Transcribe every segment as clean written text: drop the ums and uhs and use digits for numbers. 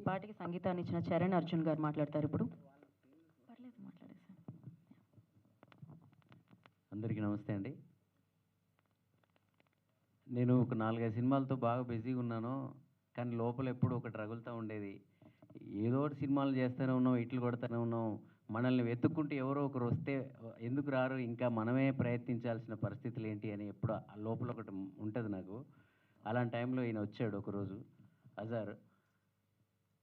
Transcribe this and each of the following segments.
పాటకి సంగీతాన్ని ఇచ్చిన చరణ్ అర్జున్ గారు మాట్లాడతారు ఇప్పుడు. పర్లేదు మాట్లాడేసాను. అందరికీ నమస్తే అండి. నేను ఒక 4-5 సినిమాలతో బాగా బిజీగా ఉన్నాను. కానీ లోపల ఎప్పుడు ఒకటి రగులుతూ ఉండేది. ఏదో ఒకటి సినిమాలు చేస్తూనే ఉన్నాం, హిట్లు కొడుతూనే ఉన్నాం. మనల్ని వెతుక్కుంటూ ఎవరో ఒకరు వస్తే ఎందుకు రారు, ఇంకా మనమే ప్రయత్నించాల్సిన పరిస్థితులు ఏంటి అని ఎప్పుడు ఆ లోపల ఒకటి ఉంటుంది నాకు. అలాంటి టైంలో ఈయన వచ్చాడు ఒకరోజు అజార్.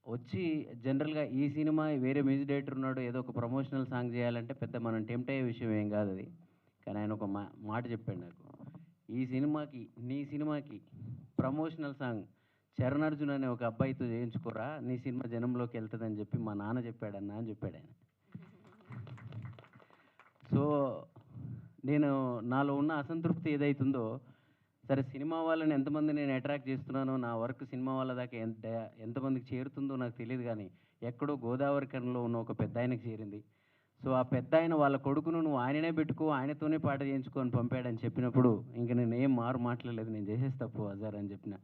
వచ్చి జనరల్గా ఈ సినిమా వేరే మ్యూజిక్ డైరెక్టర్ ఉన్నాడు, ఏదో ఒక ప్రమోషనల్ సాంగ్ చేయాలంటే పెద్ద మనం టెంప్ట్ అయ్యే విషయం ఏం కాదు అది. కానీ ఆయన ఒక మాట చెప్పాడు నాకు, ఈ సినిమాకి నీ సినిమాకి ప్రమోషనల్ సాంగ్ చరణ్ అర్జున్ అనే ఒక అబ్బాయితో చేయించుకోరా, నీ సినిమా జనంలోకి వెళ్తుందని చెప్పి మా నాన్న చెప్పాడన్నా అని చెప్పాడు ఆయన. సో నేను నాలో ఉన్న అసంతృప్తి ఏదైతుందో, సరే సినిమా వాళ్ళని ఎంతమంది నేను అట్రాక్ట్ చేస్తున్నానో, నా వర్క్ సినిమా వాళ్ళ దాకా ఎంతమందికి చేరుతుందో నాకు తెలియదు, కానీ ఎక్కడో గోదావరి కరంలో ఉన్న ఒక పెద్ద ఆయనకి చేరింది. సో ఆ పెద్ద ఆయన వాళ్ళ కొడుకును నువ్వు ఆయననే పెట్టుకో, ఆయనతోనే పాట చేయించుకొని పంపాడని చెప్పినప్పుడు ఇంక నేను ఏం మాట్లాడలేదు, నేను చేసేసి తప్పు అజార్ అని చెప్పిన.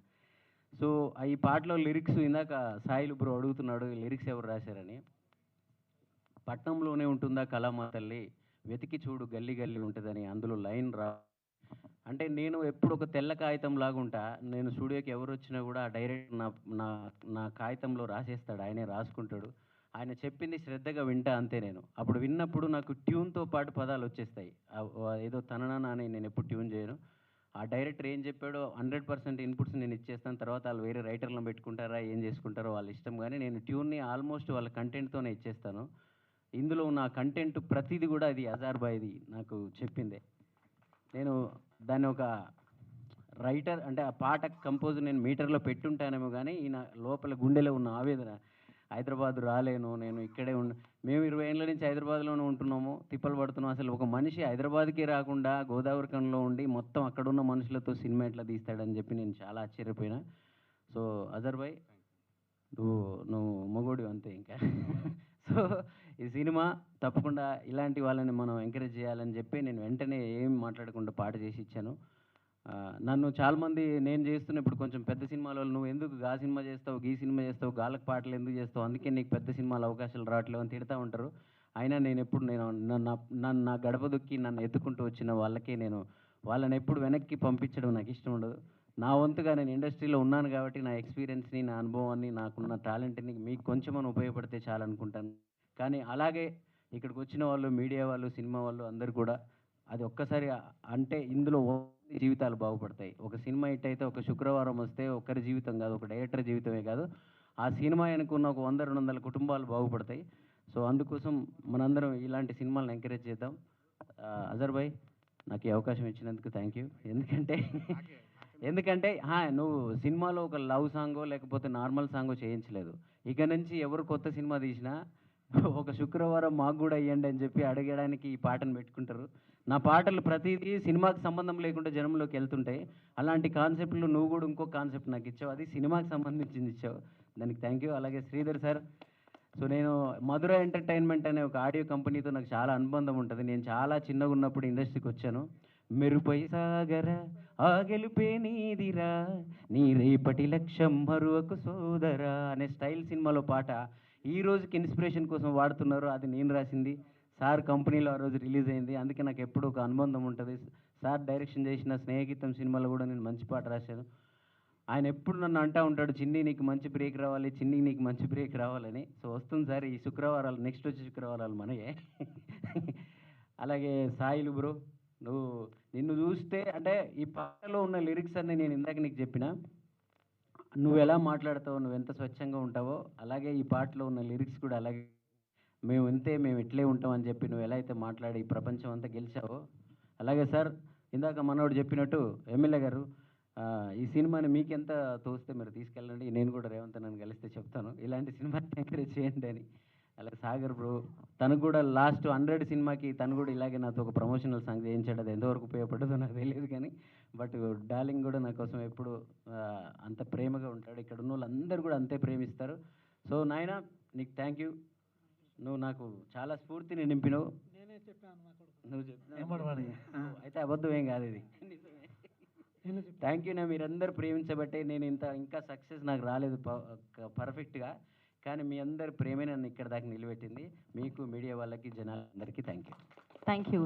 సో ఈ పాటలో లిరిక్స్ ఇందాక సాయిలు బ్రో అడుగుతున్నాడు లిరిక్స్ ఎవరు రాశారని. పట్నంలోనే ఉంటుందా కళామా తల్లి, వెతికి చూడు గల్లీ గల్లీ ఉంటుందని అందులో లైన్ రా అంటే, నేను ఎప్పుడు ఒక తెల్ల కాగితం లాగుంటా. నేను స్టూడియోకి ఎవరు వచ్చినా కూడా డైరెక్ట్ నా నా నా కాగితంలో రాసేస్తాడు, ఆయనే రాసుకుంటాడు. ఆయన చెప్పింది శ్రద్ధగా వింటా అంతే నేను. అప్పుడు విన్నప్పుడు నాకు ట్యూన్తో పాటు పదాలు వచ్చేస్తాయి. ఏదో తననా అని నేను ఎప్పుడు ట్యూన్ చేయను. ఆ డైరెక్టర్ ఏం చెప్పాడో 100% ఇన్పుట్స్ నేను ఇచ్చేస్తాను. తర్వాత వాళ్ళు వేరే రైటర్లను పెట్టుకుంటారా ఏం చేసుకుంటారో వాళ్ళ ఇష్టం, కానీ నేను ట్యూన్ని ఆల్మోస్ట్ వాళ్ళ కంటెంట్తోనే ఇచ్చేస్తాను. ఇందులో ఉన్న కంటెంట్ ప్రతిదీ కూడా అది అజార్ బాయ్ది నాకు చెప్పిందే. నేను దాన్ని ఒక రైటర్ అంటే ఆ పాట కంపోజ్ నేను మీటర్లో పెట్టుంటానేమో, కానీ ఈయన లోపల గుండెలో ఉన్న ఆవేదన, హైదరాబాద్ రాలేను నేను ఇక్కడే మేము 20 ఏళ్ళ నుంచి హైదరాబాద్లోనే ఉంటున్నాము, తిప్పలు పడుతున్నాం. అసలు ఒక మనిషి హైదరాబాద్కి రాకుండా గోదావరి కనిలో ఉండి మొత్తం అక్కడున్న మనుషులతో సినిమా ఎట్లా తీస్తాడని చెప్పి నేను చాలా ఆశ్చర్యపోయినా. సో అజర్ భాయ్, నువ్వు నువ్వు మొగోడు అంతే ఇంకా. సో ఈ సినిమా తప్పకుండా ఇలాంటి వాళ్ళని మనం ఎంకరేజ్ చేయాలని చెప్పి నేను వెంటనే ఏం మాట్లాడకుండా పాట చేసి ఇచ్చాను. నన్ను చాలామంది నేను చేస్తున్న ఇప్పుడు కొంచెం పెద్ద సినిమాల వాళ్ళు, నువ్వు ఎందుకు గా సినిమా చేస్తావు, గీ సినిమా చేస్తావు, గాళ్ళకి పాటలు ఎందుకు చేస్తావు, అందుకే నీకు పెద్ద సినిమాలు అవకాశాలు రావట్లేవు అని తిడతా ఉంటారు. అయినా నేను ఎప్పుడు నన్ను నా గడప దొక్కి నన్ను ఎత్తుకుంటూ వచ్చిన వాళ్ళకే నేను వాళ్ళని ఎప్పుడు వెనక్కి పంపించడం నాకు ఇష్టం ఉండదు. నా వంతుగా నేను ఇండస్ట్రీలో ఉన్నాను కాబట్టి నా ఎక్స్పీరియన్స్ని, నా అనుభవాన్ని, నాకున్న టాలెంట్ని మీకు కొంచెం ఉపయోగపడితే చాలనుకుంటాను. కానీ అలాగే ఇక్కడికి వచ్చిన వాళ్ళు, మీడియా వాళ్ళు, సినిమా వాళ్ళు అందరూ కూడా అది ఒక్కసారి అంటే ఇందులో జీవితాలు బాగుపడతాయి. ఒక సినిమా హిట్ అయితే ఒక శుక్రవారం వస్తే ఒకరి జీవితం కాదు, ఒక డైరెక్టర్ జీవితమే కాదు, ఆ సినిమా అనుకున్న ఒక 100-200 కుటుంబాలు బాగుపడతాయి. సో అందుకోసం మనందరం ఇలాంటి సినిమాలను ఎంకరేజ్ చేద్దాం. అజర్ భాయ్, నాకు ఈ అవకాశం ఇచ్చినందుకు థ్యాంక్ యూ. ఎందుకంటే నువ్వు సినిమాలో ఒక లవ్ సాంగో లేకపోతే నార్మల్ సాంగో చేయించలేదు. ఇక నుంచి ఎవరు కొత్త సినిమా తీసినా ఒక శుక్రవారం మాకు కూడా ఇవ్వండి అని చెప్పి అడగడానికి ఈ పాటను పెట్టుకుంటారు. నా పాటలు ప్రతిదీ సినిమాకి సంబంధం లేకుండా జనంలోకి వెళ్తుంటాయి. అలాంటి కాన్సెప్ట్లు నువ్వు కూడా ఇంకో కాన్సెప్ట్ నాకు ఇచ్చావు, అది సినిమాకి సంబంధించింది ఇచ్చావు, దానికి థ్యాంక్ యూ. అలాగే శ్రీధర్ సార్, సో నేను మధుర ఎంటర్టైన్మెంట్ అనే ఒక ఆడియో కంపెనీతో నాకు చాలా అనుబంధం ఉంటుంది. నేను చాలా చిన్నగా ఉన్నప్పుడు ఇండస్ట్రీకి వచ్చాను. మెరుపై సాగర ఆ గెలుపే నీదిరా, నీ రేపటి లక్ష్యం మరువకు సోదరా అనే స్టైల్ సినిమాలో పాట ఈ రోజుకి ఇన్స్పిరేషన్ కోసం వాడుతున్నారు. అది నేను రాసింది, సార్ కంపెనీలో ఆ రోజు రిలీజ్ అయింది. అందుకే నాకు ఎప్పుడు ఒక అనుబంధం ఉంటుంది. సార్ డైరెక్షన్ చేసిన స్నేహితం సినిమాలో కూడా నేను మంచి పాట రాశాను. ఆయన ఎప్పుడు నన్ను అంటూ ఉంటాడు, చిన్ని నీకు మంచి బ్రేక్ రావాలి, చిన్ని నీకు మంచి బ్రేక్ రావాలని. సో వస్తుంది సార్ ఈ శుక్రవారాలు, నెక్స్ట్ వచ్చే శుక్రవారాలు మనయే. అలాగే సాయిలు బ్రో, నిన్ను చూస్తే అంటే ఈ పాటలో ఉన్న లిరిక్స్ అన్నీ నేను ఇందాక నీకు చెప్పిన, నువ్వు ఎలా మాట్లాడతావు, నువ్వు ఎంత స్వచ్ఛంగా ఉంటావో అలాగే ఈ పాటలో ఉన్న లిరిక్స్ కూడా అలాగే, మేము ఇట్లే ఉంటాం అని చెప్పి నువ్వు ఎలా అయితే మాట్లాడి ఈ ప్రపంచం అంతా గెలిచావో అలాగే సార్. ఇందాక మనోడు చెప్పినట్టు ఎమ్మెల్యే గారు, ఈ సినిమాని మీకెంత తోస్తే మీరు తీసుకెళ్ళండి, నేను కూడా రేవంత్ నన్ను కలిస్తే చెప్తాను ఇలాంటి సినిమాని ఎంకరేజ్ చేయండి అని. అలాగే సాగర్ బ్రో, తను కూడా లాస్ట్ 100 సినిమాకి తను కూడా ఇలాగే నాతో ఒక ప్రమోషనల్ సాంగ్ చేయించాడు. అది ఎంతవరకు ఉపయోగపడదో నాకు తెలియదు, కానీ బట్ డార్లింగ్ కూడా నా కోసం ఎప్పుడు అంత ప్రేమగా ఉంటాడు. ఇక్కడ ఉన్న వాళ్ళందరూ కూడా అంతే ప్రేమిస్తారు. సో నాయన నీకు థ్యాంక్ యూ, నువ్వు నాకు చాలా స్ఫూర్తిని నింపినవు. నేనే చెప్పాను నా కొడుకు, నువ్వు చెప్పిన అయితే అబద్ధం ఏం కాదు ఇది. Thank you. మీరందరూ ప్రేమించబట్టే నేను ఇంకా సక్సెస్ నాకు రాలేదు పర్ఫెక్ట్గా, కానీ మీ అందరి ప్రేమే నన్ను ఇక్కడ దాకా నిలబెట్టింది. మీకు, మీడియా వాళ్ళకి, జనాలందరికీ థ్యాంక్ యూ. Thank you.